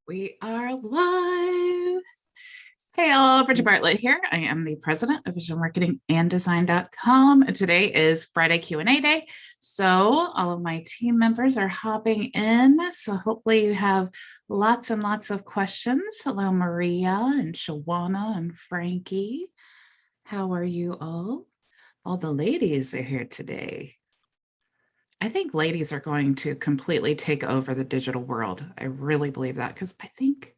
We are live. Hey all, Bridget Bartlett here. I am the president of Visual Marketing and Design.com. And today is Friday Q&A day. So all of my team members are hopping in. So hopefully you have lots and lots of questions. Hello, Maria and Shawana and Frankie. How are you all? All the ladies are here today. I think ladies are going to completely take over the digital world. I really believe that because I think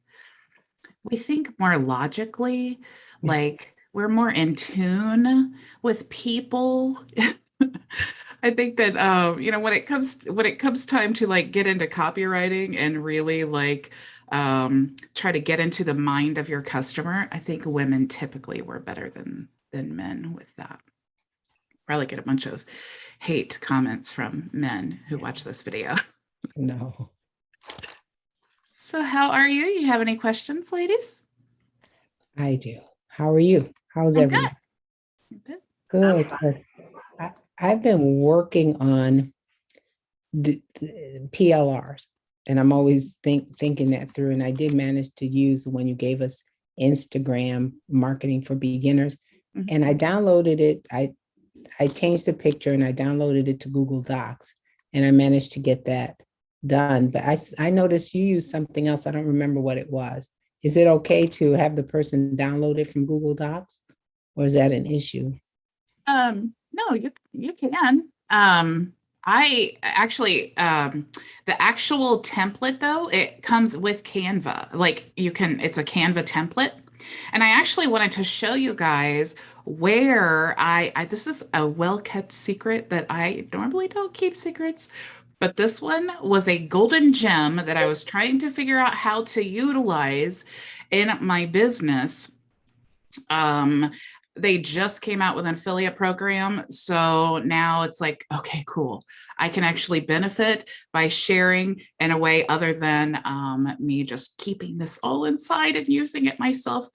we think more logically, like we're more in tune with people. I think that when it comes time to like get into copywriting and really like try to get into the mind of your customer, I think women typically were better than men with that. Probably get a bunch of hate comments from men who watch this video. No. So how are you? You have any questions, ladies? I do. How are you? How's I'm everyone? good. Good. Good. I've been working on PLRs, and I'm always thinking that through. And I did manage to use when you gave us Instagram marketing for beginners, and I downloaded it. I changed the picture and I downloaded it to Google Docs, and I managed to get that done. But I noticed you used something else. I don't remember what it was. Is it okay to have the person download it from Google Docs, or is that an issue? No, you can. I actually the actual template though, it comes with Canva. Like it's a Canva template. And I actually wanted to show you guys where this is a well-kept secret that I normally don't keep secrets, but this one was a golden gem that I was trying to figure out how to utilize in my business. They just came out with an affiliate program. So now it's like, okay, cool. I can actually benefit by sharing in a way other than me just keeping this all inside and using it myself.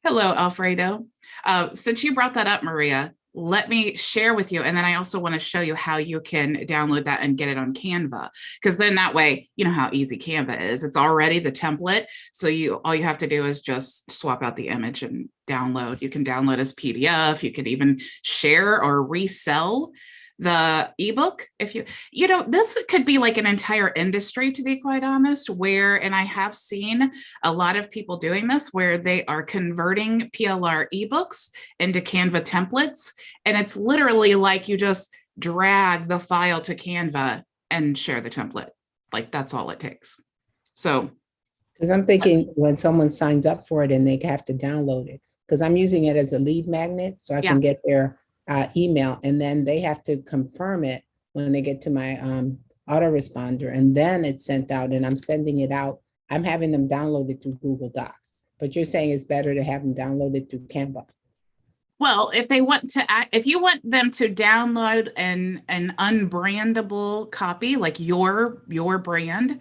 Hello, Alfredo. Since you brought that up, Maria, let me share with you. And then I also want to show you how you can download that and get it on Canva. Because then that way, you know how easy Canva is. It's already the template. So all you have to do is just swap out the image and download. You can download as PDF. You can even share or resell the ebook. If this could be like an entire industry, to be quite honest, and I have seen a lot of people doing this where they are converting PLR ebooks into Canva templates. And it's literally like you just drag the file to Canva and share the template. Like that's all it takes. So, because I'm thinking when someone signs up for it and they have to download it, because I'm using it as a lead magnet so I can get their email, and then they have to confirm it when they get to my autoresponder, and then it's sent out, and I'm sending it out. I'm having them download it through Google Docs, but you're saying it's better to have them download it through Canva. Well, if you want them to download an unbrandable copy, like your brand,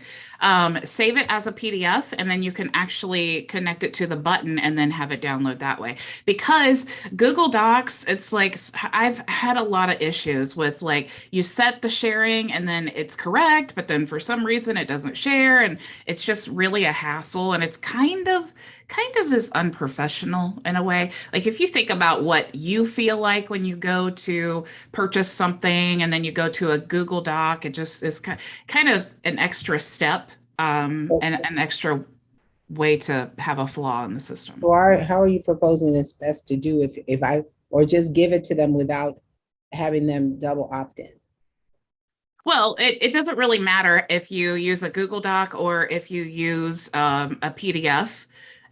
save it as a PDF, and then you can actually connect it to the button and then have it download that way. Because Google Docs, it's like I've had a lot of issues with like you set the sharing and then it's correct, but then for some reason it doesn't share, and it's just really a hassle, and it's kind of is unprofessional in a way. Like if you think about what you feel like when you go to purchase something and then you go to a Google Doc, it just is kind of an extra step and an extra way to have a flaw in the system. So how are you proposing this best to do or just give it to them without having them double opt in? Well, it doesn't really matter if you use a Google Doc or if you use a PDF.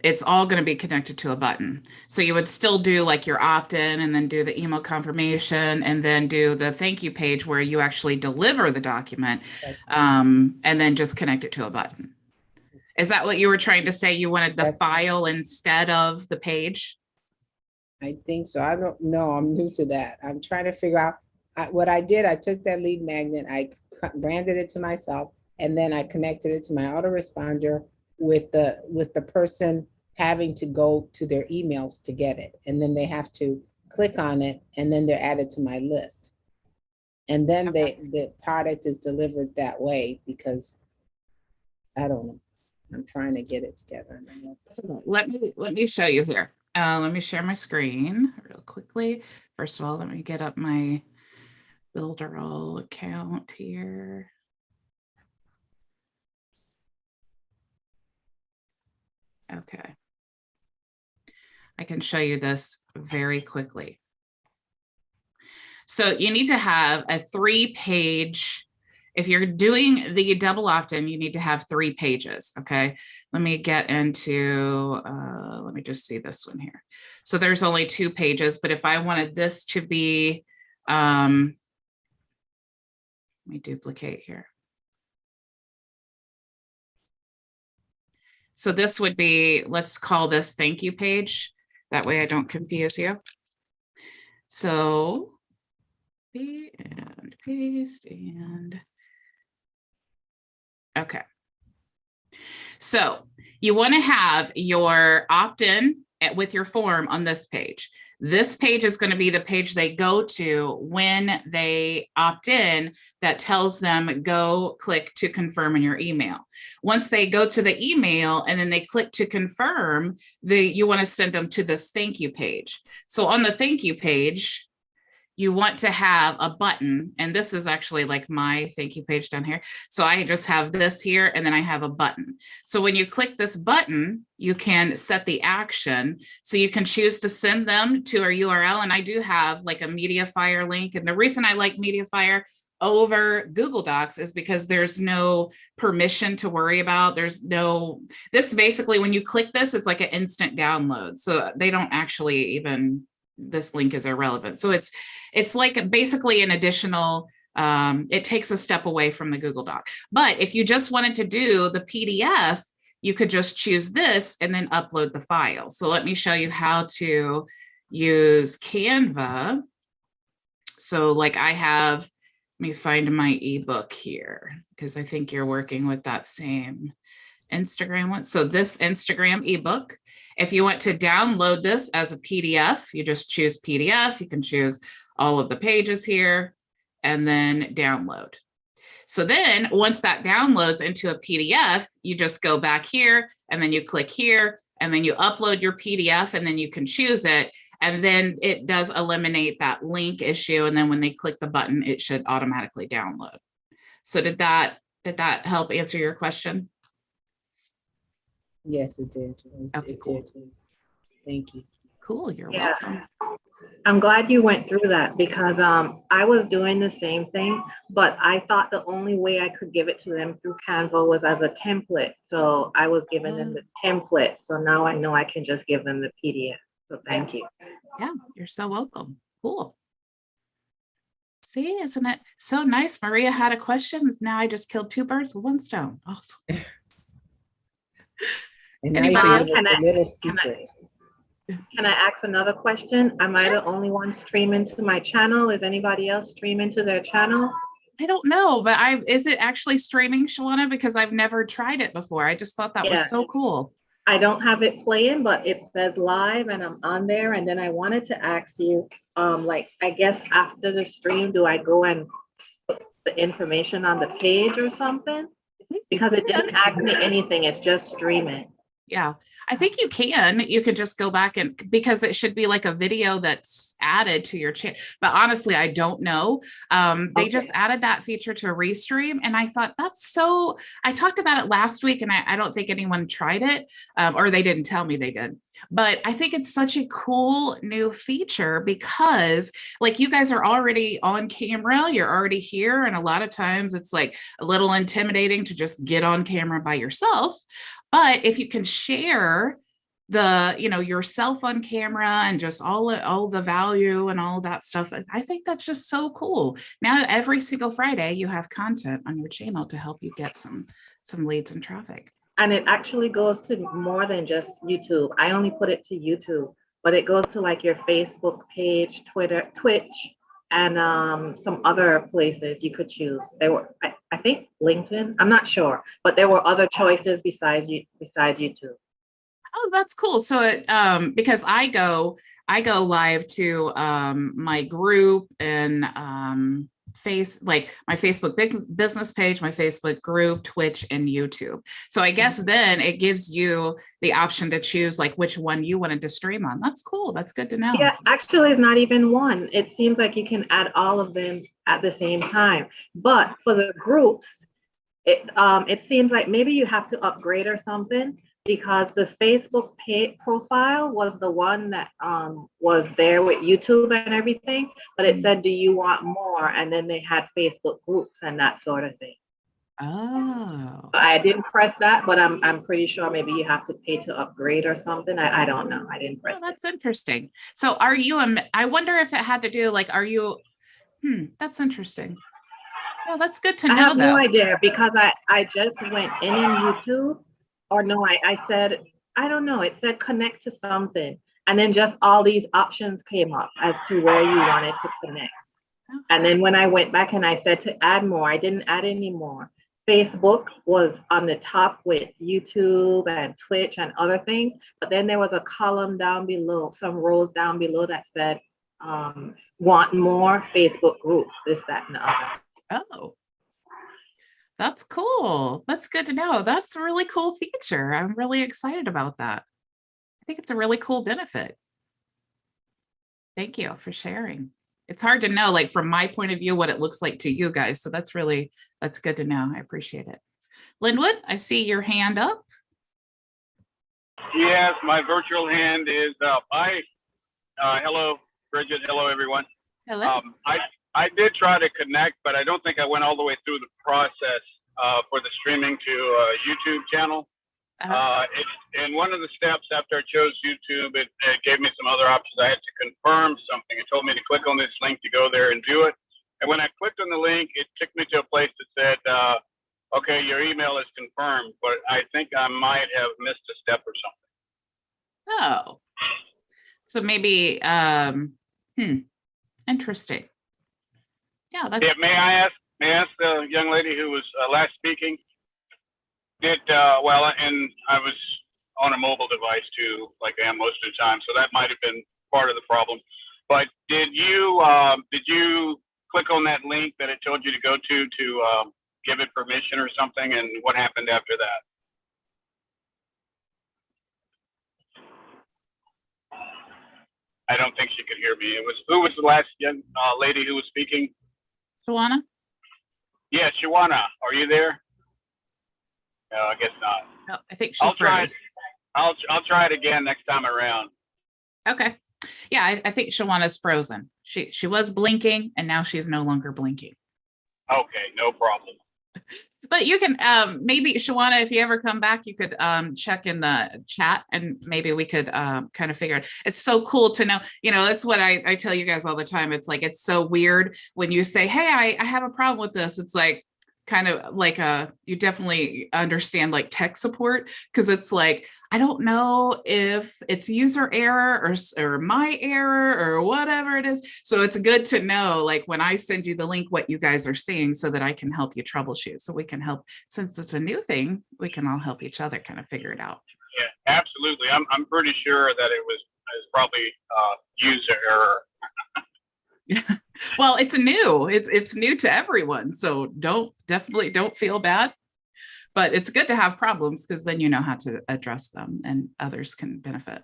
It's all going to be connected to a button. So you would still do like your opt-in and then do the email confirmation and then do the thank you page where you actually deliver the document and then just connect it to a button. Is that what you were trying to say? You wanted the file instead of the page? I think so. I don't know. I'm new to that. I'm trying to figure out what I did. I took that lead magnet, I branded it to myself, and then I connected it to my autoresponder with the person having to go to their emails to get it. And then they have to click on it, and then they're added to my list. And then the product is delivered that way, because I don't know. I'm trying to get it together. Let me show you here. Let me share my screen real quickly. First of all, let me get up my Builderall account here. Okay. I can show you this very quickly. So you need to have a 3-page, if you're doing the double opt-in, you need to have 3 pages, okay? Let me get into, let me just see this one here. So there's only 2 pages, but if I wanted this to be, let me duplicate here. So this would be, let's call this thank you page. That way I don't confuse you. So, and paste and, okay. So you want to have your opt-in with your form on this page. This page is going to be the page they go to when they opt in, that tells them go click to confirm in your email. Once they go to the email and then they click to confirm, you want to send them to this thank you page. So on the thank you page, you want to have a button, and this is actually like my thank you page down here. So I just have this here, and then I have a button. So when you click this button, you can set the action. So you can choose to send them to our URL. And I do have like a Mediafire link. And the reason I like Mediafire over Google Docs is because there's no permission to worry about. There's no, this basically, when you click this, it's like an instant download. So they don't actually even, this link is irrelevant. So it's like basically an additional, it takes a step away from the Google Doc. But if you just wanted to do the PDF, you could just choose this and then upload the file. So let me show you how to use Canva. So like I have, let me find my ebook here, because I think you're working with that same Instagram one. So this Instagram ebook, if you want to download this as a PDF, you just choose PDF. You can choose all of the pages here and then download. So then once that downloads into a PDF, you just go back here and then you click here and then you upload your PDF and then you can choose it. And then it does eliminate that link issue. And then when they click the button, it should automatically download. So did that help answer your question? Yes, it did. Okay, cool. Thank you. Cool, you're welcome. I'm glad you went through that, because I was doing the same thing, but I thought the only way I could give it to them through Canva was as a template. So I was giving them the template. So now I know I can just give them the PDF. So thank you. Yeah, you're so welcome. Cool. See, isn't it so nice? Maria had a question. Now I just killed 2 birds with 1 stone. Awesome. And now you can give us a little secret. Can I ask another question? Am I the only one streaming to my channel? Is anybody else streaming to their channel? I don't know, but is it actually streaming, Shawana? Because I've never tried it before. I just thought that was so cool. I don't have it playing, but it says live and I'm on there. And then I wanted to ask you, like, I guess after the stream, do I go and put the information on the page or something? Because it didn't ask me anything. It's just streaming. Yeah, I think you can. You could just go back and, because it should be like a video that's added to your channel. But honestly, I don't know. They just added that feature to Restream. And I thought that's so, I talked about it last week and I don't think anyone tried it, or they didn't tell me they did. But I think it's such a cool new feature, because like you guys are already on camera, you're already here. And a lot of times it's like a little intimidating to just get on camera by yourself. But if you can share the, yourself on camera and just all the value and all that stuff, I think that's just so cool. Now, every single Friday, you have content on your channel to help you get some leads and traffic. And it actually goes to more than just YouTube. I only put it to YouTube, but it goes to like your Facebook page, Twitter, Twitch, and some other places you could choose. There were, I think LinkedIn, I'm not sure, but there were other choices besides YouTube. Oh, that's cool. So because I go live to my group and like my Facebook business page, my Facebook group, Twitch, and YouTube. So I guess then it gives you the option to choose like which one you wanted to stream on. That's cool. That's good to know. Yeah, actually it's not even one. It seems like you can add all of them at the same time. But for the groups, it seems like maybe you have to upgrade or something, because the Facebook profile was the one that was there with YouTube and everything, but it said, do you want more? And then they had Facebook groups and that sort of thing. Oh. I didn't press that, but I'm pretty sure maybe you have to pay to upgrade or something. I don't know. I didn't press that's interesting. So are you, I wonder if it had to do like, are you, that's interesting. Yeah, that's good to know. I have though. no idea, because I just went in YouTube, or no, I said, I don't know, it said connect to something. And then just all these options came up as to where you wanted to connect. Okay. And then when I went back and I said to add more, I didn't add any more. Facebook was on the top with YouTube and Twitch and other things. But then there was a column down below, some rows down below that said, want more Facebook groups, this, that, and the other. Oh, that's cool. That's good to know. That's a really cool feature. I'm really excited about that. I think it's a really cool benefit. Thank you for sharing. It's hard to know, like from my point of view, what it looks like to you guys. So that's good to know. I appreciate it. Linwood, I see your hand up. Yes, my virtual hand is up. Hello, Bridget. Hello, everyone. Hello. I did try to connect, but I don't think I went all the way through the process for the streaming to YouTube channel. And one of the steps after I chose YouTube, it gave me some other options. I had to confirm something. It told me to click on this link to go there and do it. And when I clicked on the link, it took me to a place that said, okay, your email is confirmed, but I think I might have missed a step or something. Oh, so maybe, interesting. Yeah, that's. Yeah, may I ask the young lady who was last speaking? And I was on a mobile device too, like I am most of the time, so that might have been part of the problem. But did you click on that link that it told you to go to give it permission or something? And what happened after that? I don't think she could hear me. Who was the last young lady who was speaking? Shawana? Yeah, Shawana, are you there? No, I guess not. No, I think she froze. I'll try it again next time around. Okay. Yeah, I think Shawana's frozen. She was blinking and now she's no longer blinking. Okay, no problem. But you can maybe, Shawana, if you ever come back, you could check in the chat and maybe we could kind of figure it. It's so cool to know, that's what I tell you guys all the time. It's like, it's so weird when you say, hey, I have a problem with this. It's like, kind of like you definitely understand like tech support, because it's like, I don't know if it's user error or my error or whatever it is. So it's good to know, like when I send you the link, what you guys are seeing so that I can help you troubleshoot. So we can help, since it's a new thing, we can all help each other kind of figure it out. Yeah, absolutely. I'm pretty sure that it was probably user error. Well, it's new to everyone. So definitely don't feel bad. But it's good to have problems because then you know how to address them and others can benefit.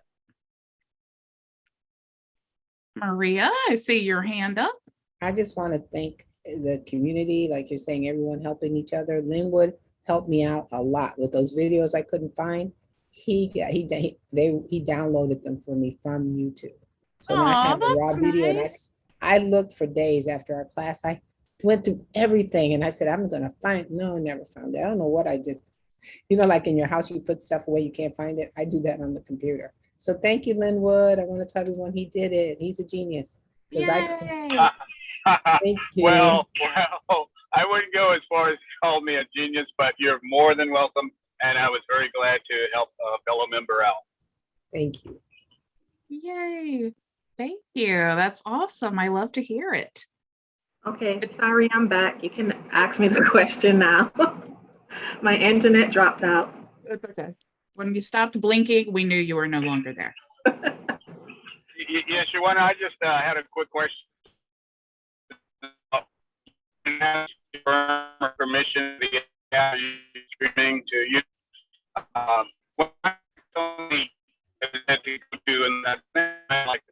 Maria, I see your hand up. I just want to thank the community, like you're saying, everyone helping each other. Linwood helped me out a lot with those videos I couldn't find. He downloaded them for me from YouTube. So now I have the raw video, nice. And I looked for days after our class. I went through everything and I said, I'm going to find, no, I never found it. I don't know what I did. Like in your house, you put stuff away, you can't find it. I do that on the computer. So thank you, Linwood. I want to tell everyone he did it. He's a genius. Thank you. Well, I wouldn't go as far as call me a genius, but you're more than welcome. And I was very glad to help a fellow member out. Thank you. Yay. Thank you. That's awesome. I love to hear it. Okay, sorry, I'm back. You can ask me the question now. My internet dropped out. That's okay. When you stopped blinking, we knew you were no longer there. Yes, Shawana, I just had a quick question. ask for permission to the streaming to you. What only to do in that like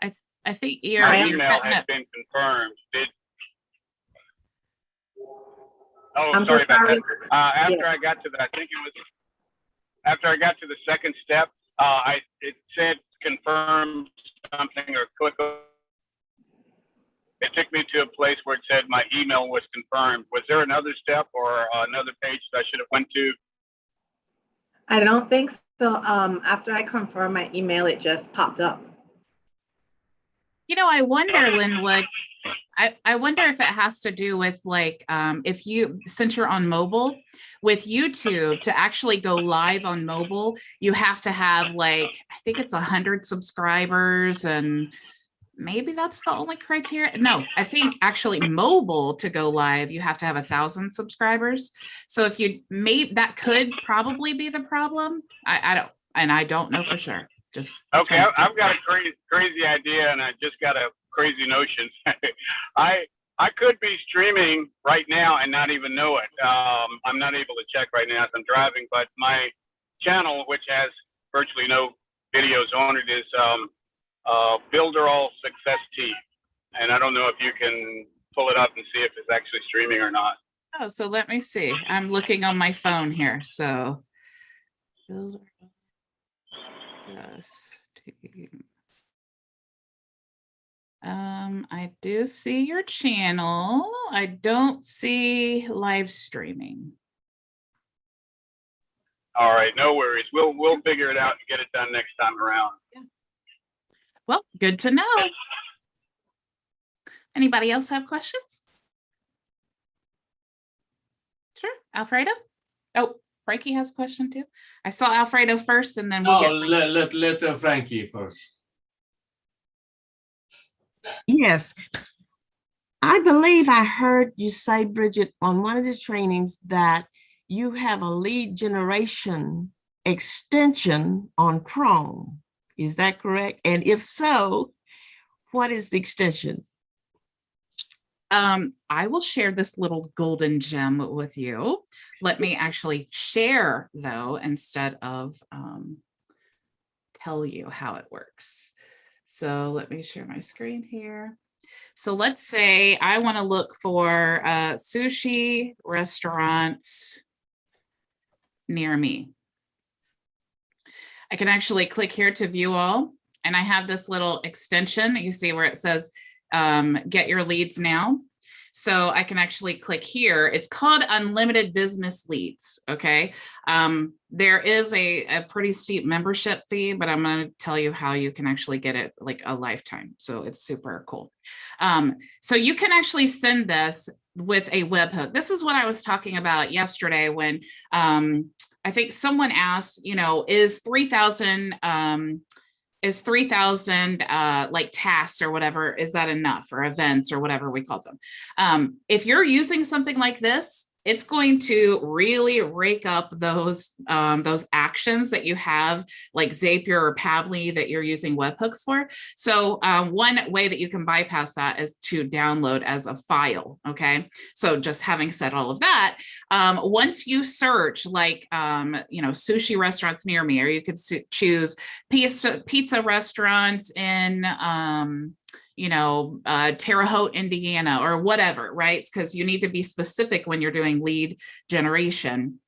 I think my you're email has been confirmed. I'm so sorry about sorry. that. After I got to that, I think it was after I got to the second step, it said confirm something or click. It took me to a place where it said my email was confirmed. Was there another step or another page that I should have went to? I don't think so. After I confirmed my email, it just popped up. You know, I wonder, Linwood, I wonder if it has to do with like, if you, since you're on mobile, with YouTube to actually go live on mobile, you have to have like, I think it's 100 subscribers, and maybe that's the only criteria. No, I think actually mobile to go live, you have to have 1,000 subscribers. So if you that could probably be the problem. I don't know for sure. Just okay. I've got a crazy idea, and I just got a crazy notion. I could be streaming right now and not even know it. I'm not able to check right now as I'm driving, but my channel, which has virtually no videos on it, is Builder All Success Team. And I don't know if you can pull it up and see if it's actually streaming or not. Oh, so let me see. I'm looking on my phone here. So Builder Success Team. I do see your channel. I don't see live streaming. All right, no worries. We'll figure it out and get it done next time around. Yeah. Well, good to know. Anybody else have questions? Sure, Alfredo. Oh, Frankie has a question too. I saw Alfredo first, and then we'll get let Frankie first. Yes, I believe I heard you say, Bridget, on one of the trainings that you have a lead generation extension on Chrome. Is that correct? And if so, what is the extension? I will share this little golden gem with you. Let me actually share though, instead of tell you how it works. So let me share my screen here. So let's say I want to look for sushi restaurants near me. I can actually click here to view all, and I have this little extension. You see where it says get your leads now. So I can actually click here. It's called Unlimited Business Leads. Okay. There is a pretty steep membership fee, but I'm going to tell you how you can actually get it like a lifetime. So it's super cool. So you can actually send this with a webhook. This is what I was talking about yesterday when I think someone asked, you know, is 3,000 like tasks or whatever, is that enough, or events or whatever we call them? If you're using something like this, it's going to really rake up those actions that you have, like Zapier or Pabbly that you're using webhooks for. So one way that you can bypass that is to download as a file. Okay. So just having said all of that, once you search like, you know, sushi restaurants near me, or you could choose pizza restaurants in, you know, Terre Haute, Indiana, or whatever, right? Because you need to be specific when you're doing lead generation.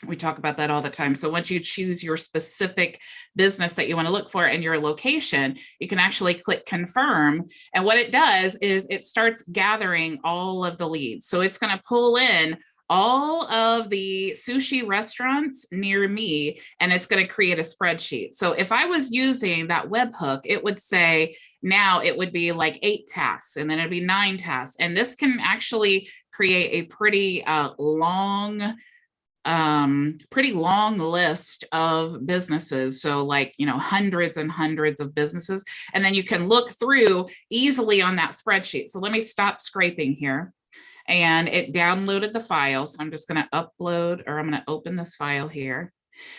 We talk about that all the time. So once you choose your specific business that you want to look for and your location, you can actually click confirm. And what it does is it starts gathering all of the leads. So it's going to pull in all of the sushi restaurants near me, and it's going to create a spreadsheet. So if I was using that webhook, it would say now it would be like 8 tasks, and then it'd be 9 tasks. And this can actually create a pretty long list of businesses. So like, you know, hundreds and hundreds of businesses. And then you can look through easily on that spreadsheet. So let me stop scraping here. And it downloaded the file. So I'm just going to upload, or I'm going to open this file here.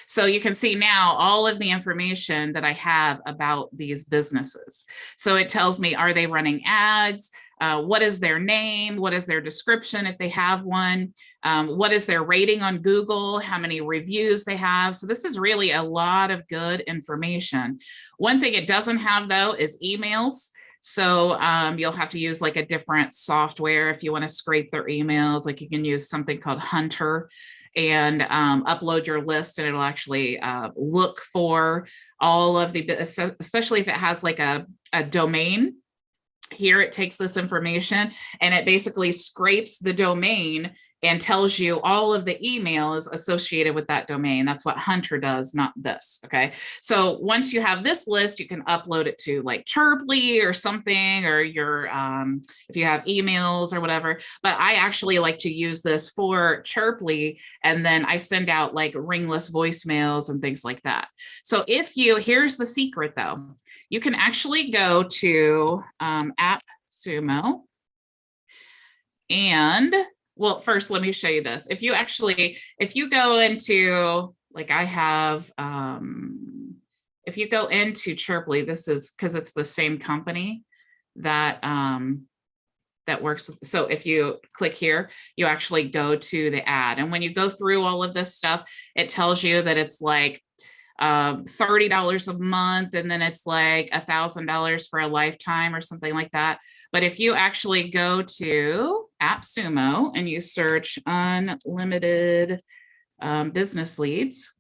So you can see now all of the information that I have about these businesses. So it tells me, are they running ads? What is their name? What is their description if they have one? What is their rating on Google? How many reviews they have? So this is really a lot of good information. One thing it doesn't have though is emails. So you'll have to use like a different software if you want to scrape their emails. Like you can use something called Hunter and upload your list, and it'll actually look for all of the, especially if it has like a domain. Here it takes this information and it basically scrapes the domain and tells you all of the emails associated with that domain. That's what Hunter does, not this. Okay. So once you have this list, you can upload it to like Chirply or something, or your, if you have emails or whatever, but I actually like to use this for Chirply. And then I send out like ringless voicemails and things like that. So if you, here's the secret though, you can actually go to AppSumo and, well, first, let me show you this. If you go into, like I have, if you go into Chirply, this is because it's the same company that, that works. So if you click here, you actually go to the ad. And when you go through all of this stuff, it tells you that it's like $30 a month, and then it's like $1,000 for a lifetime or something like that. But if you actually go to AppSumo and you search unlimited business leads,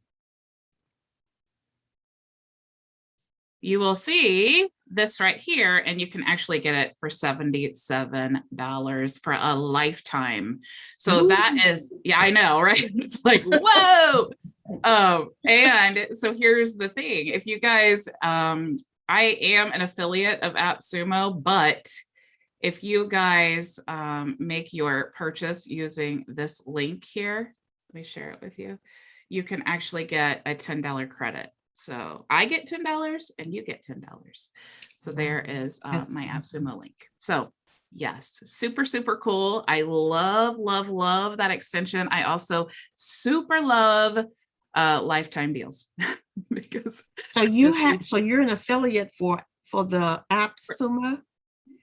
you will see this right here, and you can actually get it for $77 for a lifetime. So that is, yeah, I know, right? It's like, whoa. And so here's the thing. If you guys, I am an affiliate of AppSumo, but if you guys make your purchase using this link here, let me share it with you, you can actually get a $10 credit. So I get $10 and you get $10. So there is my AppSumo link. So yes, super, super cool. I love, love, love that extension. I also super love lifetime deals because so you have, so you're an affiliate for the AppSumo?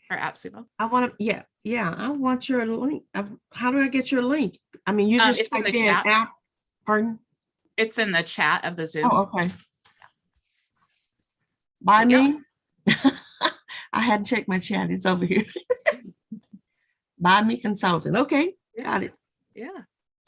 For AppSumo. I want to, yeah, I want your link. How do I get your link? I mean, you just it's in the type in chat. app, pardon? It's in the chat of the Zoom. Oh, okay. By me? I hadn't checked my chat. It's over here. Buy me consultant. Okay, got it. Yeah.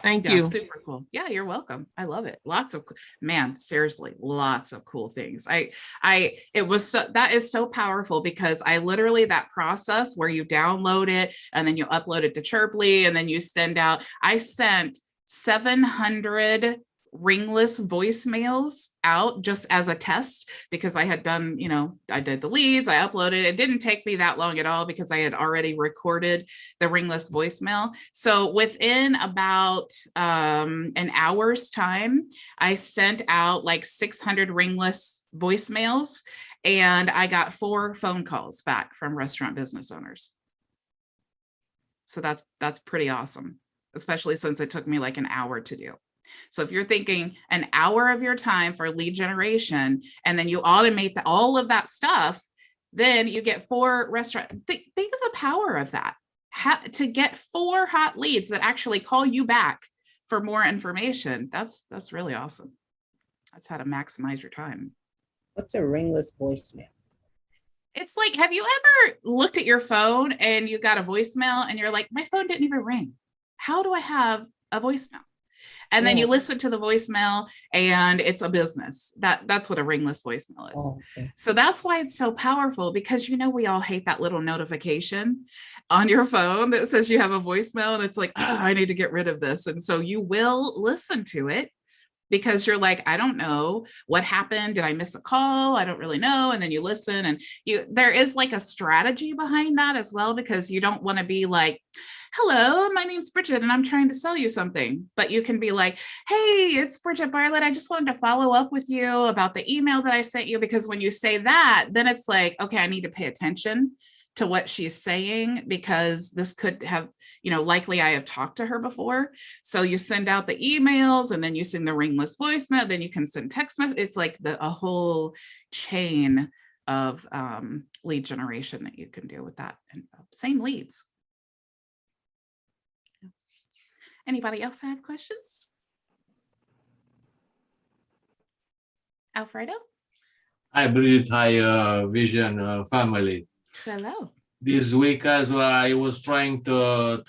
Thank you. Super cool. Yeah, you're welcome. I love it. Lots of, man, seriously, lots of cool things. It was so, that is so powerful because I literally, that process where you download it and then you upload it to Chirply and then you send out, I sent 700 ringless voicemails out just as a test because I had done, you know, I did the leads, I uploaded. It didn't take me that long at all because I had already recorded the ringless voicemail. So within about an hour's time, I sent out like 600 ringless voicemails and I got 4 phone calls back from restaurant business owners. So that's pretty awesome, especially since it took me like an hour to do. So if you're thinking an hour of your time for lead generation, and then you automate all of that stuff, then you get 4 restaurants. Think of the power of that. To get 4 hot leads that actually call you back for more information. That's really awesome. That's how to maximize your time. What's a ringless voicemail? It's like, have you ever looked at your phone and you got a voicemail and you're like, my phone didn't even ring. How do I have a voicemail? And then you listen to the voicemail and it's a business. That's what a ringless voicemail is. Oh, okay. So that's why it's so powerful because, you know, we all hate that little notification on your phone that says you have a voicemail and it's like, oh, I need to get rid of this. And so you will listen to it because you're like, I don't know what happened. Did I miss a call? I don't really know. And then you listen and there is like a strategy behind that as well, because you don't want to be like, hello, my name's Bridget and I'm trying to sell you something. But you can be like, hey, it's Bridget Bartlett. I just wanted to follow up with you about the email that I sent you, because when you say that, then it's like, okay, I need to pay attention to what she's saying, because this could have, likely I have talked to her before. So you send out the emails, and then you send the ringless voicemail, then you can send text message. It's like a whole chain of lead generation that you can do with that, and same leads. Anybody else have questions? Alfredo? Hi, Bridget. Hi, Vision family. Hello. This week as well, I was trying to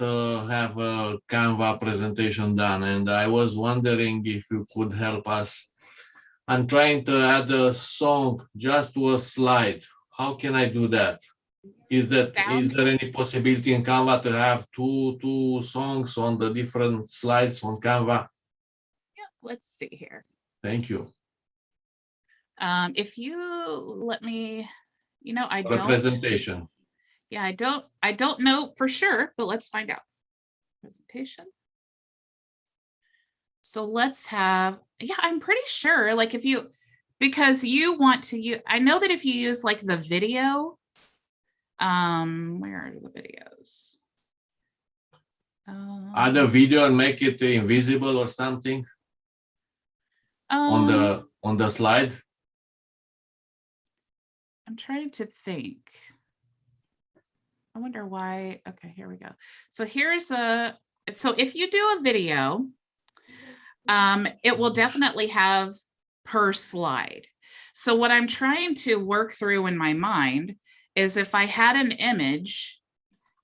have a Canva presentation done, and I was wondering if you could help us. I'm trying to add a song just to a slide. How can I do that? Is there any possibility in Canva to have two songs on the different slides on Canva? Yeah, let's see here. Thank you. If you let me, I For don't. a presentation. Yeah, I don't know for sure, but let's find out. Presentation. So let's have, yeah, I'm pretty sure, like because you want to I know that if you use like the video, where are the videos? Add a video and make it invisible or something on the slide. I'm trying to think. I wonder why. Okay, here we go. So so if you do a video, it will definitely have per slide. So what I'm trying to work through in my mind is, if I had an image,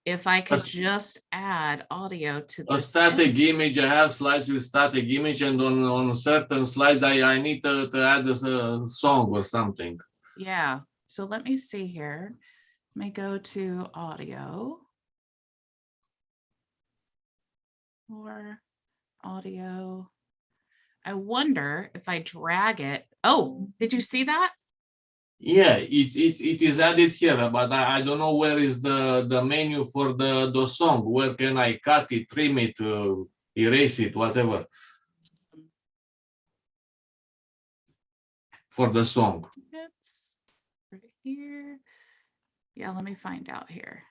if I could just add audio to a static image. I have slides with static image, and on certain slides I need to add a song or something. Yeah. So let me see here. Let me go to audio, or audio. I wonder if I drag it. Oh, did you see that? Yeah, it is added here, but I don't know where is the menu for the song. Where can I cut it, trim it, erase it, whatever for the song? It's right here. Yeah, let me find out here.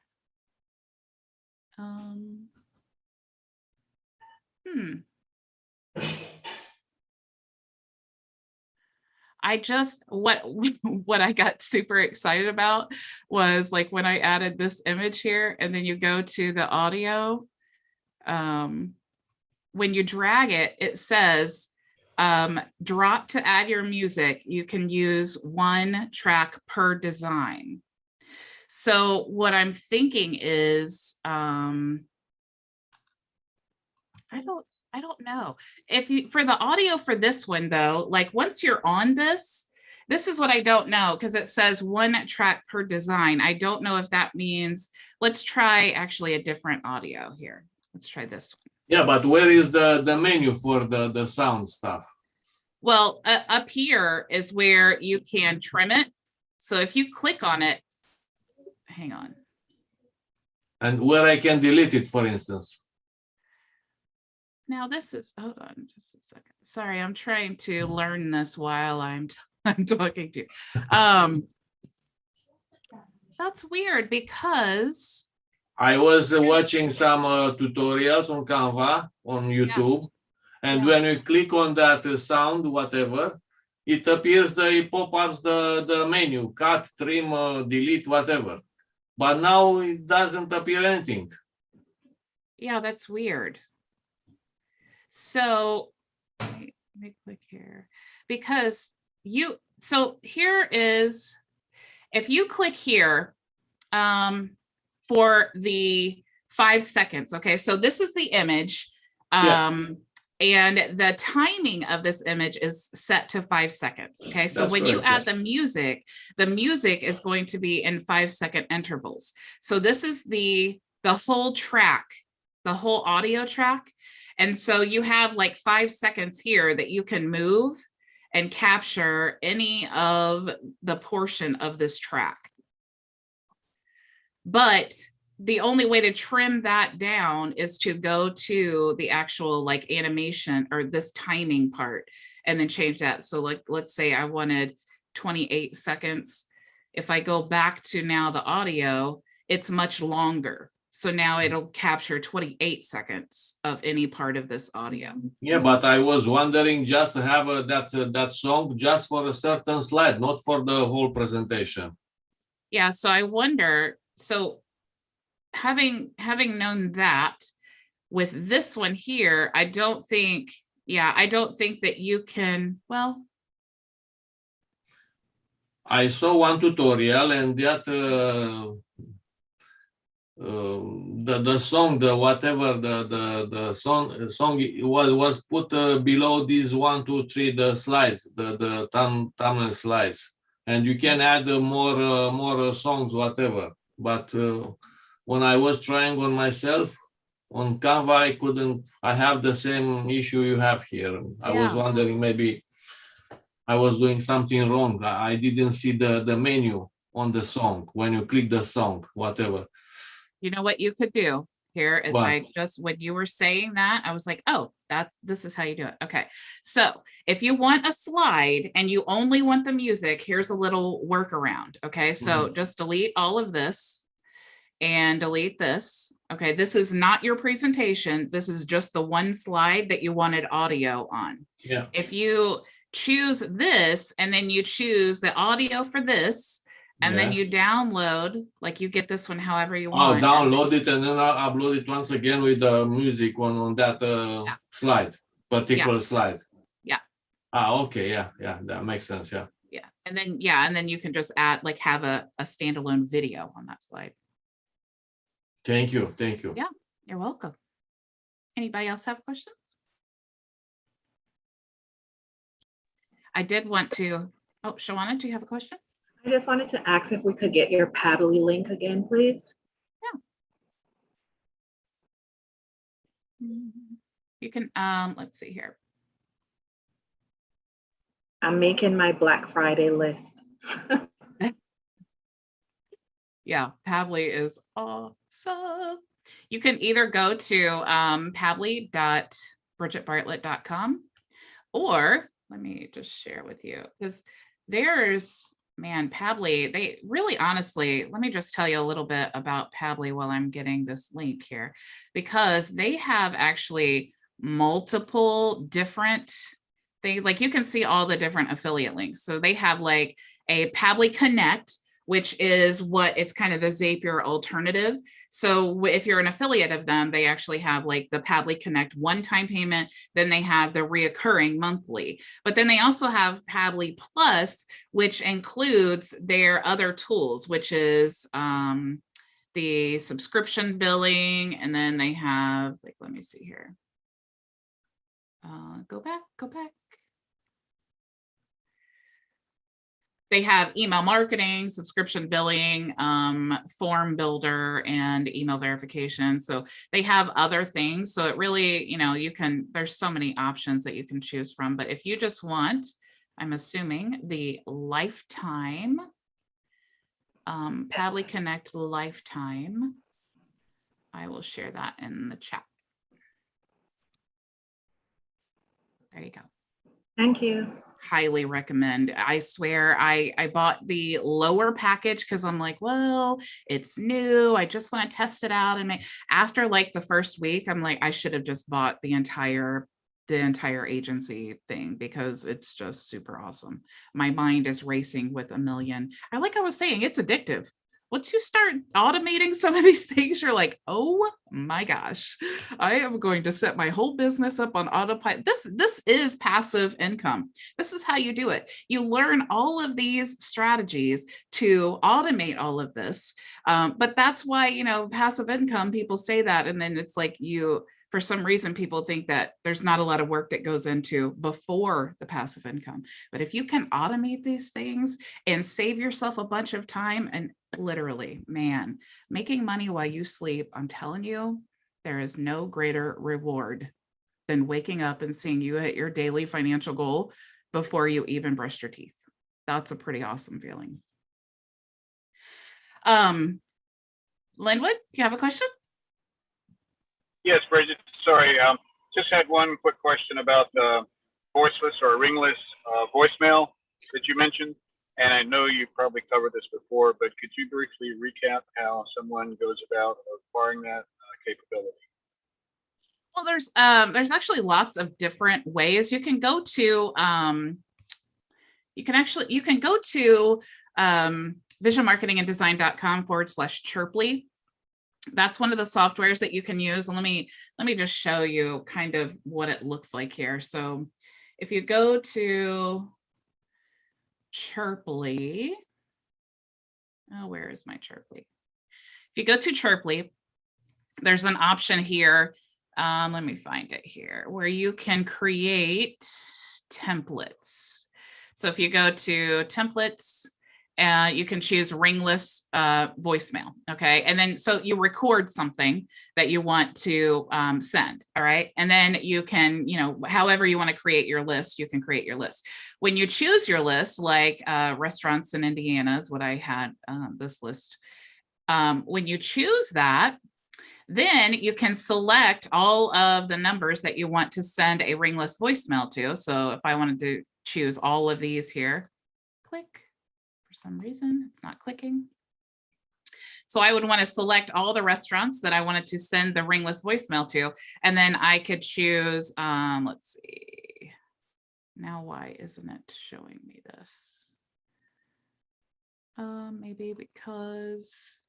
I just, what I got super excited about was, like, when I added this image here, and then you go to the audio, when you drag it, it says, drop to add your music. You can use 1 track per design. So what I'm thinking is, I don't know if you, for the audio for this one though, like once you're on this is what I don't know, because it says 1 track per design. I don't know if that means, let's try actually a different audio here. Let's try this one. Yeah, but where is the menu for the sound stuff? Well, up here is where you can trim it. So if you click on it, hang on. And where I can delete it, for instance. Now this is, hold on just a second. Sorry, I'm trying to learn this while I'm talking to you. That's weird, because I was watching some tutorials on Canva on YouTube, and when you click on that sound, whatever, it appears, it pop-ups the menu, cut, trim, delete, whatever. But now it doesn't appear anything. Yeah, that's weird. So let me click here, because so here is, if you click here for the 5 seconds, okay, so this is the image, and the timing of this image is set to 5 seconds, okay? So when you add the music is going to be in 5-second intervals. So this is the whole track, the whole audio track. And so you have like 5 seconds here that you can move and capture any of the portion of this track. But the only way to trim that down is to go to the actual like animation or this timing part and then change that. So like, let's say I wanted 28 seconds. If I go back to now the audio, it's much longer. So now it'll capture 28 seconds of any part of this audio. Yeah, but I was wondering just to have that song just for a certain slide, not for the whole presentation. Yeah, so I wonder, so having known that, with this one here, I don't think that you can, well, I saw one tutorial and that the song, the whatever the song was put below these 1, 2, 3 the slides, the thumbnail slides, and you can add more songs, whatever. But when I was trying on myself on Canva, I couldn't. I have the same issue you have here. I was Yeah. wondering maybe I was doing something wrong. I didn't see the menu on the song when you click the song, whatever. you know what you could do here is What? I just, when you were saying that, I was like, oh, this is how you do it. Okay. So if you want a slide and you only want the music, here's a little workaround. Okay. So just delete all of this and delete this. Okay. This is not your presentation. This is just the one slide that you wanted audio on. Yeah. If you choose this and then you choose the audio for this, and then Yes. you download, like you get this one however you I'll want. download it and then I'll upload it once again with the music on that slide, particular slide. Yeah. Okay. Yeah. That makes sense. Yeah. Yeah. And then you can just add, like, have a standalone video on that slide. Thank you. Yeah. You're welcome. Anybody else have questions? I did want to, oh, Shawana, do you have a question? I just wanted to ask if we could get your Paddly link again, please. Yeah. You can, let's see here. I'm making my Black Friday list. Yeah, Paddly is awesome. You can either go to paddly.bridgetbartlett.com, or let me just share with you, because there's, man, Paddly, they really, honestly, let me just tell you a little bit about Paddly while I'm getting this link here, because they have actually multiple different things. Like, you can see all the different affiliate links. So they have like a Paddly Connect, which is what, it's kind of the Zapier alternative. So if you're an affiliate of them, they actually have like the Paddly Connect one-time payment, then they have the reoccurring monthly. But then they also have Paddly Plus, which includes their other tools, which is the subscription billing. And then they have, like, let me see here. Go back. They have email marketing, subscription billing, form builder, and email verification. So they have other things. So it really, you can, there's so many options that you can choose from. But if you just want, I'm assuming, the lifetime, Paddly Connect lifetime, I will share that in the chat. There you go. Thank you. Highly recommend. I swear, I bought the lower package because I'm like, well, it's new, I just want to test it out. And after like the first week, I'm like, I should have just bought the entire agency thing, because it's just super awesome. My mind is racing with a million. I was saying, it's addictive. Once you start automating some of these things, you're like, oh my gosh, I am going to set my whole business up on autopilot. This is passive income. This is how you do it. You learn all of these strategies to automate all of this. But that's why, passive income, people say that. And then it's like, for some reason, people think that there's not a lot of work that goes into before the passive income. But if you can automate these things and save yourself a bunch of time, and literally, man, making money while you sleep, I'm telling you, there is no greater reward than waking up and seeing you hit your daily financial goal before you even brushed your teeth. That's a pretty awesome feeling. Linwood, do you have a question? Yes, Bridget. Sorry, just had one quick question about the voiceless or ringless voicemail that you mentioned. And I know you probably covered this before, but could you briefly recap how someone goes about acquiring that capability? Well, there's actually lots of different ways. You can go to visionmarketinganddesign.com/Chirply. That's one of the softwares that you can use. And let me just show you kind of what it looks like here. So if you go to Chirply, oh, where is my Chirply? If you go to Chirply, there's an option here. Let me find it here, where you can create templates. So if you go to templates, you can choose Ringless voicemail, okay? And then, so you record something that you want to send, all right? And then you can, however you want to create your list, you can create your list. When you choose your list, like restaurants in Indiana is what I had this list. When you choose that, then you can select all of the numbers that you want to send a Ringless voicemail to. So if I wanted to choose all of these here, click. For some reason, it's not clicking. So I would want to select all the restaurants that I wanted to send the Ringless voicemail to. And then I could choose, let's see. Now, why isn't it showing me this? Maybe because...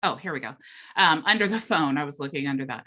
Oh, here we go. Under the phone, I was looking under that.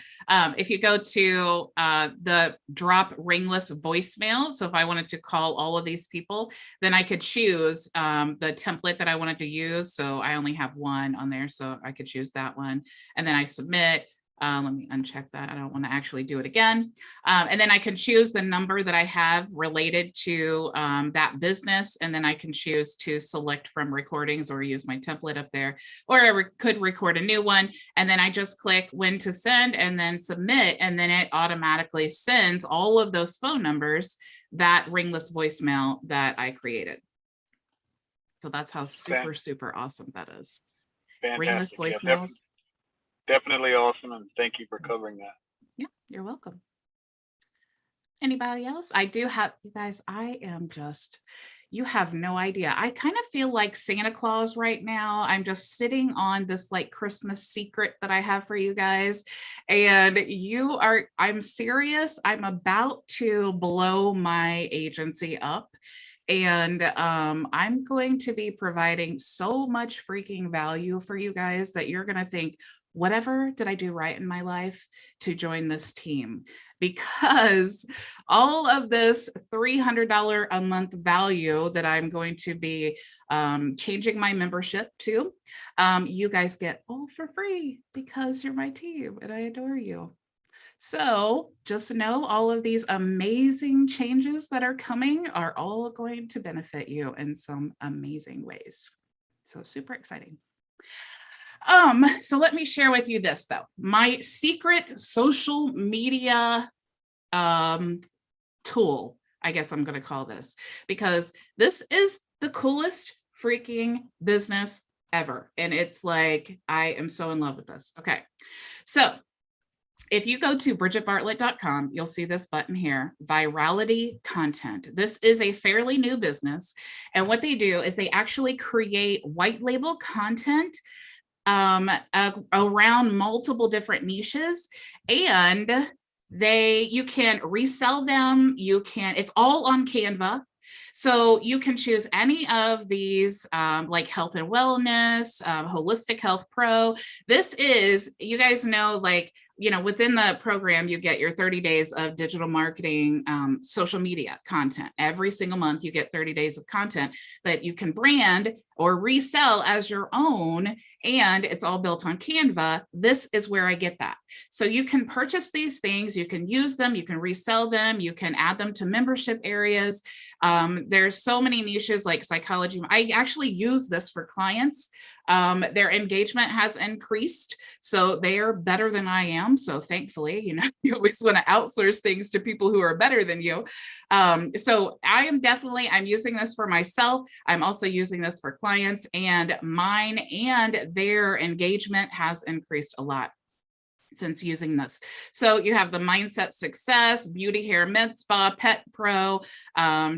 If you go to the drop Ringless voicemail, so if I wanted to call all of these people, then I could choose the template that I wanted to use. So I only have one on there, so I could choose that one. And then I submit. Let me uncheck that. I don't want to actually do it again. And then I can choose the number that I have related to that business. And then I can choose to select from recordings or use my template up there, or I could record a new one. And then I just click when to send and then submit. And then it automatically sends all of those phone numbers, that Ringless voicemail that I created. So that's how super awesome that is. Fantastic. Ringless voicemails. Definitely awesome, and thank you for covering that. Yeah, you're welcome. Anybody else? I do have, you guys, you have no idea. I kind of feel like Santa Claus right now. I'm just sitting on this like Christmas secret that I have for you guys. And I'm serious. I'm about to blow my agency up. And I'm going to be providing so much freaking value for you guys that you're going to think, whatever did I do right in my life to join this team? Because all of this $300 a month value that I'm going to be changing my membership to, you guys get all for free because you're my team and I adore you. So just know all of these amazing changes that are coming are all going to benefit you in some amazing ways. So super exciting. So let me share with you this though, my secret social media tool, I guess I'm going to call this, because this is the coolest freaking business ever. And it's like, I am so in love with this. Okay. So if you go to bridgetbartlett.com, you'll see this button here, Virality Content. This is a fairly new business. And what they do is they actually create white label content around multiple different niches, and you can resell them. It's all on Canva. So you can choose any of these, like health and wellness, holistic health pro. This is, you guys know, like, within the program, you get your 30 days of digital marketing, social media content. Every single month, you get 30 days of content that you can brand or resell as your own. And it's all built on Canva. This is where I get that. So you can purchase these things, you can use them, you can resell them, you can add them to membership areas. There's so many niches like psychology. I actually use this for clients. Their engagement has increased, so they are better than I am. So thankfully, you always want to outsource things to people who are better than you. So I'm using this for myself. I'm also using this for clients, and mine and their engagement has increased a lot. since using this. So you have the mindset success, beauty, hair, med spa, pet pro,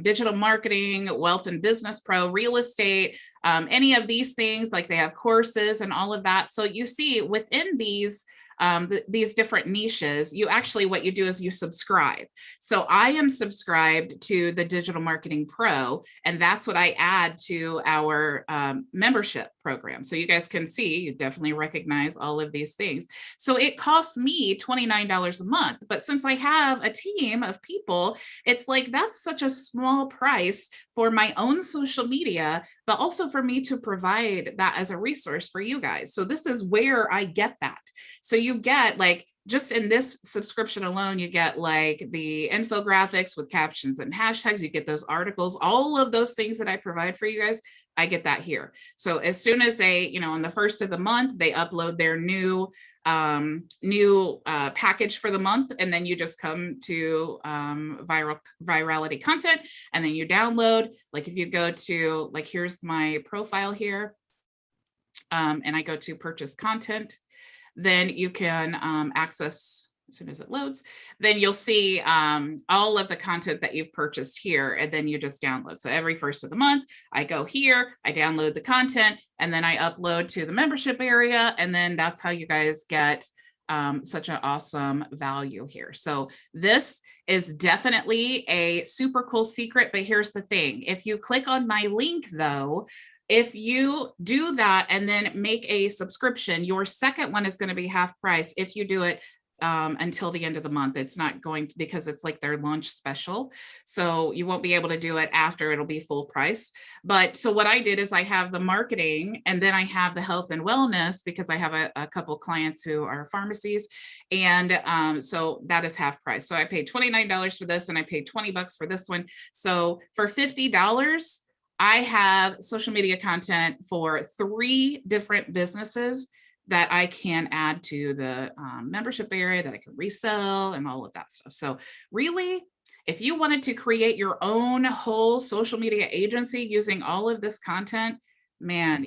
digital marketing, wealth and business pro, real estate, any of these things, like they have courses and all of that. So you see within these different niches, you actually, what you do is you subscribe. So I am subscribed to the Digital Marketing Pro, and that's what I add to our membership program. So you guys can see, you definitely recognize all of these things. So it costs me $29 a month, but since I have a team of people, it's like, that's such a small price for my own social media, but also for me to provide that as a resource for you guys. So this is where I get that. So you get, like, just in this subscription alone, you get like the infographics with captions and hashtags, you get those articles, all of those things that I provide for you guys, I get that here. So as soon as they, you know, on the first of the month, they upload their new package for the month, and then you just come to Virality Content, and then you download. Like if you go to, like, here's my profile here, and I go to purchase content, then you can access, as soon as it loads, then you'll see all of the content that you've purchased here, and then you just download. So every first of the month, I go here, I download the content, and then I upload to the membership area, and then that's how you guys get such an awesome value here. So this is definitely a super cool secret, but here's the thing. If you click on my link though, if you do that and then make a subscription, your second one is going to be half price if you do it until the end of the month. It's not going to, because it's like their launch special. So you won't be able to do it after, it'll be full price. But so what I did is I have the marketing, and then I have the health and wellness, because I have a couple clients who are pharmacies. And so that is half price. So I paid $29 for this, and I paid $20 for this one. So for $50, I have social media content for 3 different businesses that I can add to the membership area that I can resell and all of that stuff. So really, if you wanted to create your own whole social media agency using all of this content, man,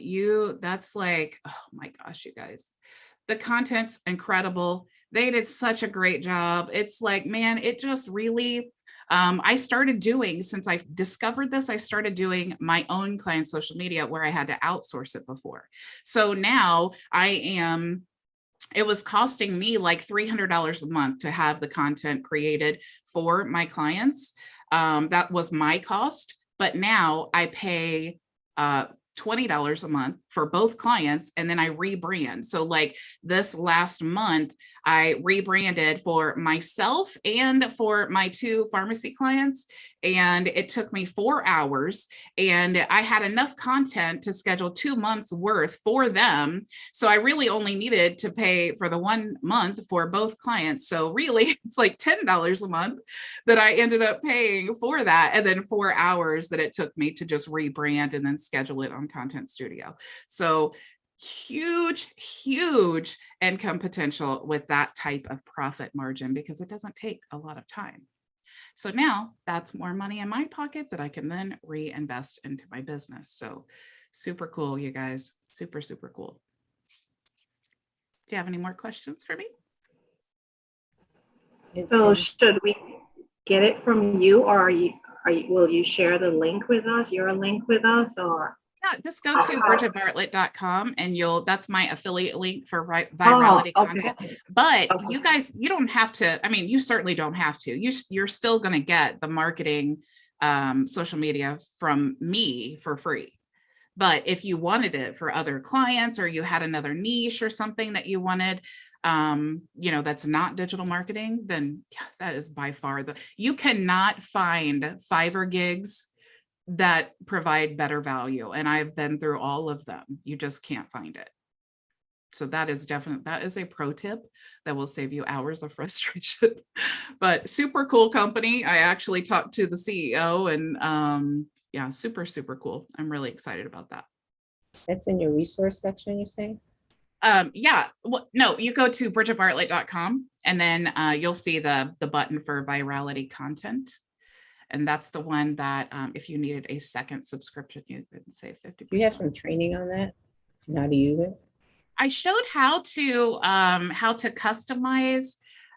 that's like, oh my gosh, you guys, the content's incredible. They did such a great job. It's like, man, it just really, I started doing, since I discovered this, I started doing my own client social media where I had to outsource it before. So now it was costing me like $300 a month to have the content created for my clients. That was my cost, but now I pay $20 a month for both clients, and then I rebrand. So like this last month, I rebranded for myself and for my 2 pharmacy clients, and it took me 4 hours, and I had enough content to schedule 2 months worth for them. So I really only needed to pay for the 1 month for both clients. So really it's like $10 a month that I ended up paying for that, and then 4 hours that it took me to just rebrand and then schedule it on Content Studio. So huge income potential with that type of profit margin, because it doesn't take a lot of time. So now that's more money in my pocket that I can then reinvest into my business. So super cool, you guys. Super cool. Do you have any more questions for me? So should we get it from you, or will you share the link with us, your link with us, or? Yeah, just go to bridgetbartlett.com, and that's my affiliate link for Virality Content. But you guys, you don't have to, I mean, you certainly don't have to. You're still going to get the marketing social media from me for free. But if you wanted it for other clients, or you had another niche or something that you wanted, that's not digital marketing, then yeah, that is by far you cannot find Fiverr gigs that provide better value. And I've been through all of them. You just can't find it. So that is a pro tip that will save you hours of frustration. But super cool company. I actually talked to the CEO, and yeah, super cool. I'm really excited about that. That's in your resource section, you're saying? Yeah, well, no, you go to bridgetbartlett.com, and then you'll see the button for Virality Content. And that's the one that if you needed a second subscription, you could save 50%. Do you have some training on that, how to use it? I showed how to customize.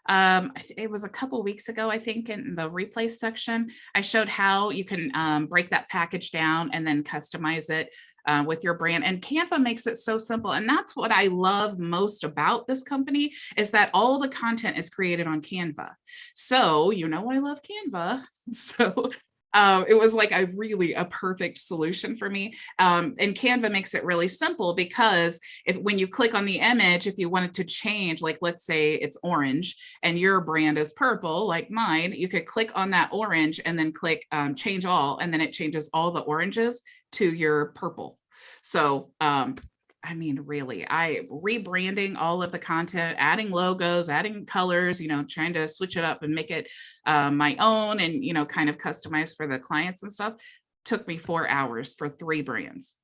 It was a couple weeks ago, I think, in the replay section. I showed how you can break that package down and then customize it with your brand. And Canva makes it so simple. And that's what I love most about this company, is that all the content is created on Canva. So, you know, I love Canva. So it was like a perfect solution for me. And Canva makes it really simple, because when you click on the image, if you wanted to change, like let's say it's orange and your brand is purple, like mine, you could click on that orange and then click change all, and then it changes all the oranges to your purple. So I mean, really, rebranding all of the content, adding logos, adding colors, you know, trying to switch it up and make it my own, and, you know, kind of customized for the clients and stuff, took me 4 hours for 3 brands.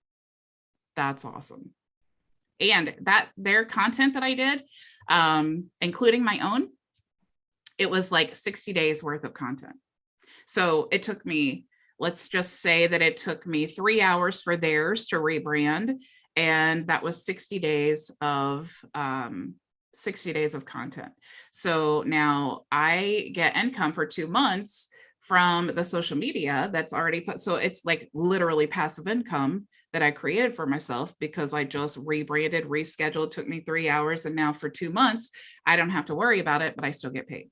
That's awesome. And their content that I did, including my own, it was like 60 days worth of content. So it took me, let's just say that it took me 3 hours for theirs to rebrand. And that was 60 days of content. So now I get income for 2 months from the social media that's already put. So it's like literally passive income that I created for myself, because I just rebranded, rescheduled, took me 3 hours. And now for 2 months, I don't have to worry about it, but I still get paid.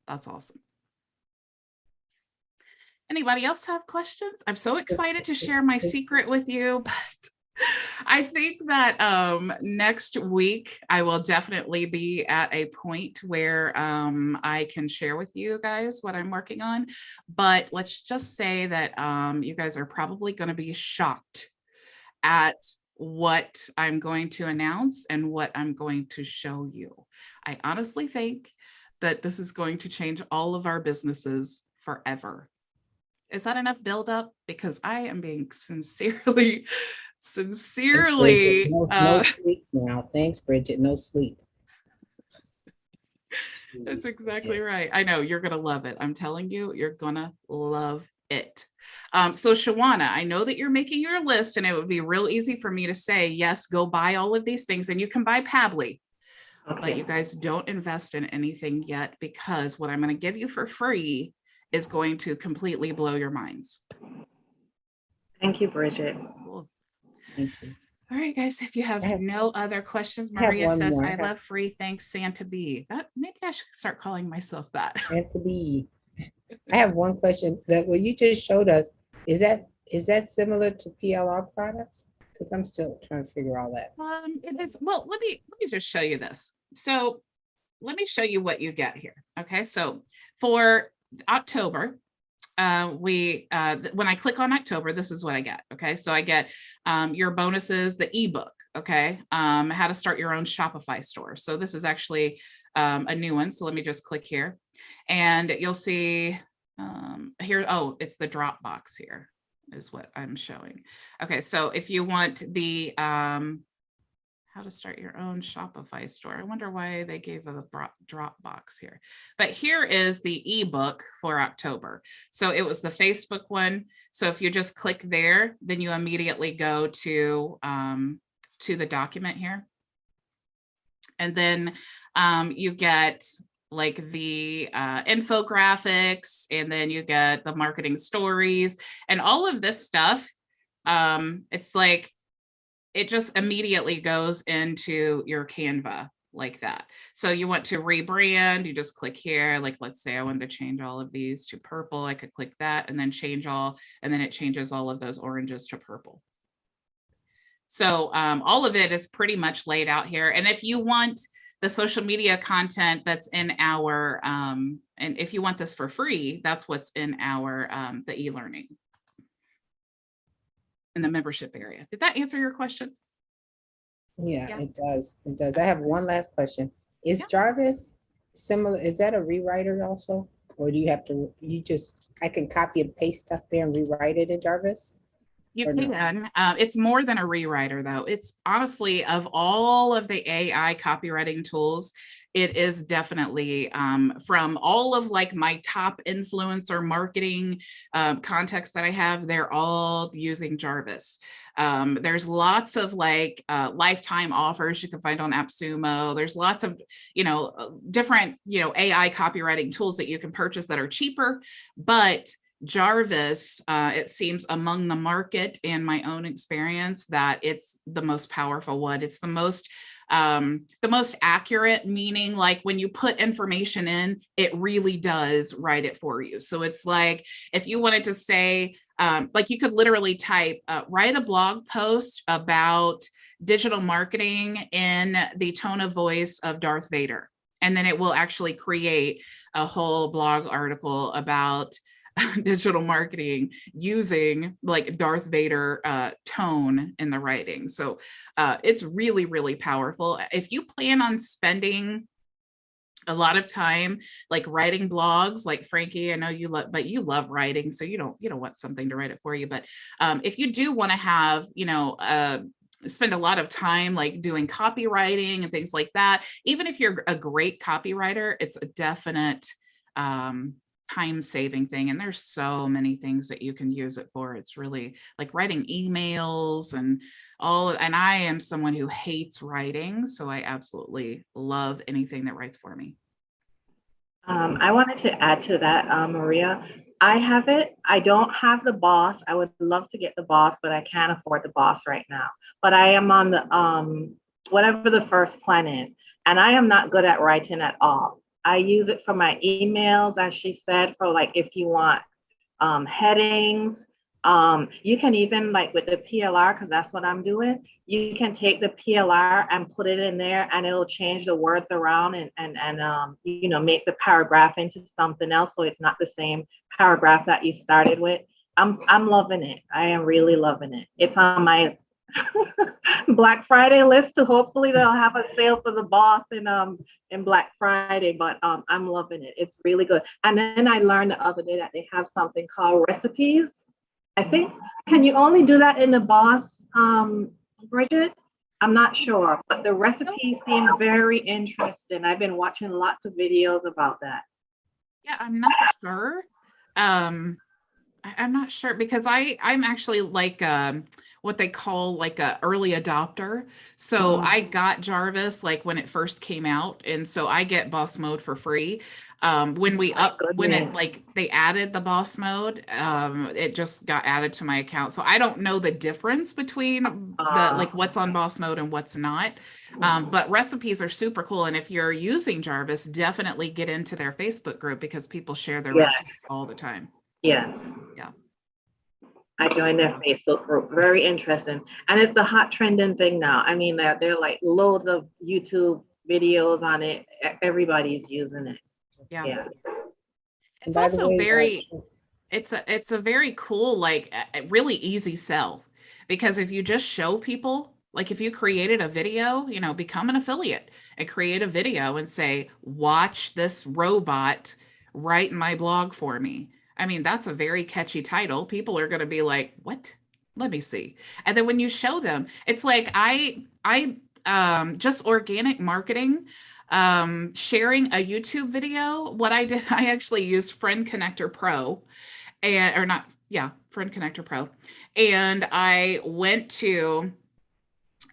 That's awesome. Anybody else have questions? I'm so excited to share my secret with you, but I think that next week I will definitely be at a point where I can share with you guys what I'm working on. But let's just say that you guys are probably going to be shocked at what I'm going to announce and what I'm going to show you. I honestly think that this is going to change all of our businesses forever. Is that enough buildup? Because I am being sincerely. No sleep now. Thanks, Bridget. No sleep. That's exactly right. I know you're gonna love it. I'm telling you, you're gonna love it. So Shawana, I know that you're making your list, and it would be real easy for me to say, yes, go buy all of these things, and you can buy Pabbly. Okay. But you guys don't invest in anything yet, because what I'm going to give you for free is going to completely blow your minds. Thank you, Bridget. Cool. Thank you. All right, guys, if you have no other questions, Maria says, I love free, thanks, Santa B. Maybe I should start calling myself that. Santa B. I have one question. That what you just showed us, is that similar to PLR products? Because I'm still trying to figure all that. It is. Well, let me just show you this. So let me show you what you get here. Okay, so for October, when I click on October, this is what I get. Okay, so I get your bonuses, the ebook. Okay, how to start your own Shopify store. So this is actually a new one. So let me just click here, and you'll see here. Oh, it's the Dropbox here is what I'm showing. Okay, so if you want the how to start your own Shopify store. I wonder why they gave a Dropbox here. But here is the ebook for October. So it was the Facebook one. So if you just click there, then you immediately go to the document here. And then you get like the infographics, and then you get the marketing stories and all of this stuff. It's like, it just immediately goes into your Canva like that. So you want to rebrand, you just click here. Like, let's say I wanted to change all of these to purple. I could click that and then change all, and then it changes all of those oranges to purple. So all of it is pretty much laid out here. And if you want the social media content that's in our, and if you want this for free, that's what's in our, the e-learning. In the membership area. Did that answer your question? Yeah, it does. It does. I have one last question. Is Jarvis similar? Is that a rewriter also? Or do you have to, I can copy and paste stuff there and rewrite it in Jarvis? You can. No? It's more than a rewriter though. It's honestly, of all of the AI copywriting tools, it is definitely from all of like my top influencer marketing contacts that I have, they're all using Jarvis. There's lots of like lifetime offers you can find on AppSumo. There's lots of, different, AI copywriting tools that you can purchase that are cheaper, but Jarvis, it seems among the market and my own experience that it's the most powerful one. It's the most accurate, meaning like when you put information in, it really does write it for you. So it's like, if you wanted to say, like you could literally type, write a blog post about digital marketing in the tone of voice of Darth Vader. And then it will actually create a whole blog article about digital marketing using like Darth Vader tone in the writing. So it's really, really powerful. If you plan on spending a lot of time like writing blogs, like Frankie, I know you love, but you love writing, so you don't want something to write it for you. But if you do want to have, spend a lot of time like doing copywriting and things like that, even if you're a great copywriter, it's a definite time-saving thing. And there's so many things that you can use it for. It's really like writing emails and all. And I am someone who hates writing, so I absolutely love anything that writes for me. I wanted to add to that, Maria. I have it. I don't have the Boss. I would love to get the Boss, but I can't afford the Boss right now. But I am on the whatever the first plan is, and I am not good at writing at all. I use it for my emails, as she said, for like if you want headings. You can even like with the PLR, because that's what I'm doing. You can take the PLR and put it in there, and it'll change the words around and make the paragraph into something else, so it's not the same paragraph that you started with. I'm loving it. I am really loving it. It's on my Black Friday list to hopefully they'll have a sale for the Boss in Black Friday, but I'm loving it. It's really good. And then I learned the other day that they have something called recipes. I think, can you only do that in the Boss, Bridget? I'm not sure, but the recipes seem very interesting. I've been watching lots of videos about that. Yeah, I'm not sure. I'm not sure because I'm actually like what they call like a early adopter. So I got Jarvis like when it first came out, and so I get Boss Mode for free. When it like they added the Boss Mode, it just got added to my account. So I don't know the difference between the like what's on Boss Mode and what's not. But recipes are super cool. And if you're using Jarvis, definitely get into their Facebook group because people share their recipes all the time. Yes. Yeah. I joined their Facebook group. Very interesting. And it's the hot trending thing now. I mean, there are like loads of YouTube videos on it. Everybody's using it. Yeah. It's also it's a very cool, like really easy sell, because if you just show people, like if you created a video, become an affiliate and create a video and say, watch this robot write my blog for me. I mean, that's a very catchy title. People are going to be like, what? Let me see. And then when you show them, it's like I just organic marketing, sharing a YouTube video. What I did, I actually used Friend Connector Pro Friend Connector Pro. And I went to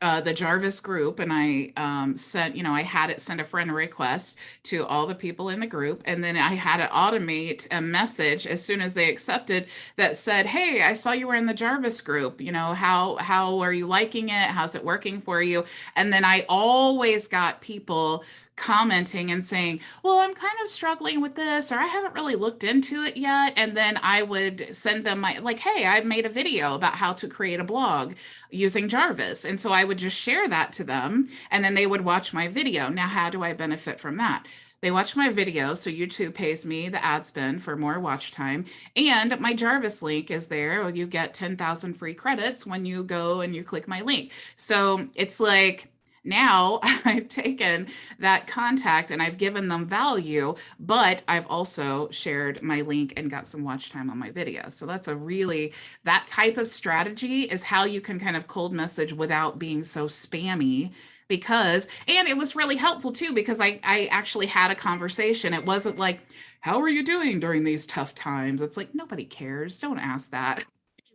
the Jarvis group, and I sent, I had it send a friend request to all the people in the group. And then I had it automate a message as soon as they accepted that said, hey, I saw you were in the Jarvis group. How are you liking it? How's it working for you? And then I always got people commenting and saying, well, I'm kind of struggling with this, or I haven't really looked into it yet. And then I would send them hey, I've made a video about how to create a blog using Jarvis. And so I would just share that to them, and then they would watch my video. Now, how do I benefit from that? They watch my video, so YouTube pays me the ad spend for more watch time, and my Jarvis link is there. You get 10,000 free credits when you go and you click my link. So it's like, now I've taken that contact and I've given them value, but I've also shared my link and got some watch time on my video. So that's that type of strategy is how you can kind of cold message without being so spammy and it was really helpful too, because I actually had a conversation. It wasn't like, how are you doing during these tough times? It's like, nobody cares. Don't ask that.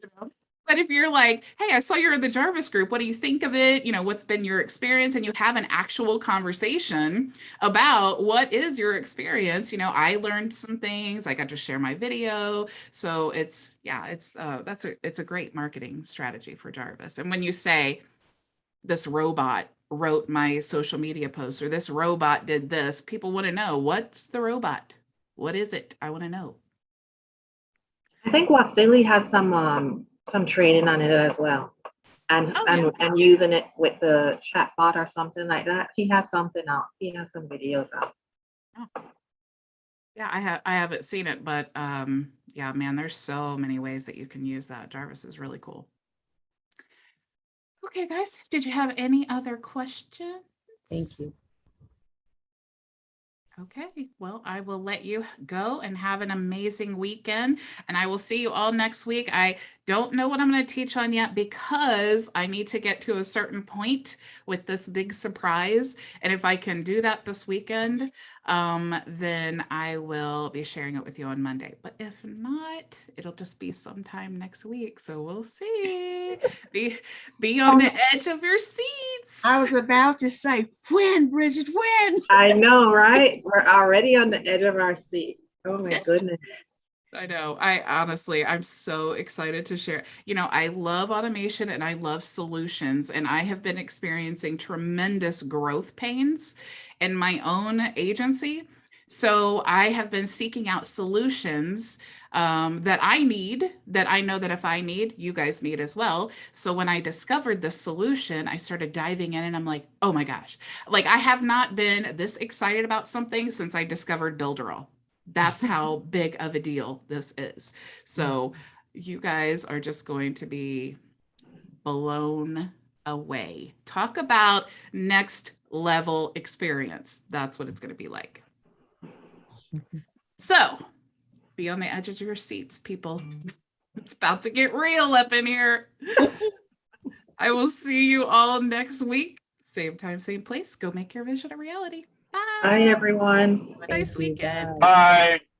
You know? But if you're like, hey, I saw you're in the Jarvis group. What do you think of it? You know, what's been your experience? And you have an actual conversation about what is your experience. You know, I learned some things. I got to share my video. So it's a great marketing strategy for Jarvis. And when you say this robot wrote my social media post, or this robot did this, people want to know, what's the robot? What is it? I want to know. I think Wasili has some training on it as well, and and using it with the chat bot or something like that. He has something out. He has some videos out. Oh. Yeah, I haven't seen it, but yeah, man, there's so many ways that you can use that. Jarvis is really cool. Okay, guys, did you have any other questions? Thank you. Okay, well, I will let you go and have an amazing weekend, and I will see you all next week. I don't know what I'm going to teach on yet, because I need to get to a certain point with this big surprise. And if I can do that this weekend, then I will be sharing it with you on Monday. But if not, it'll just be sometime next week. So we'll see. Be on the edge of your seats. I was about to say, when, Bridget, when? I know, right? We're already on the edge of our seat. Oh my goodness. I know. I'm so excited to share. You know, I love automation and I love solutions, and I have been experiencing tremendous growth pains in my own agency. So I have been seeking out solutions that I need, that I know that if I need, you guys need as well. So when I discovered this solution, I started diving in and I'm like, oh my gosh, like I have not been this excited about something since I discovered Builderall. That's how big of a deal this is. So you guys are just going to be blown away. Talk about next level experience. That's what it's going to be like. So be on the edge of your seats, people. It's about to get real up in here. I will see you all next week. Same time, same place. Go make your vision a reality. Bye. Bye, everyone. Have a nice weekend. Bye.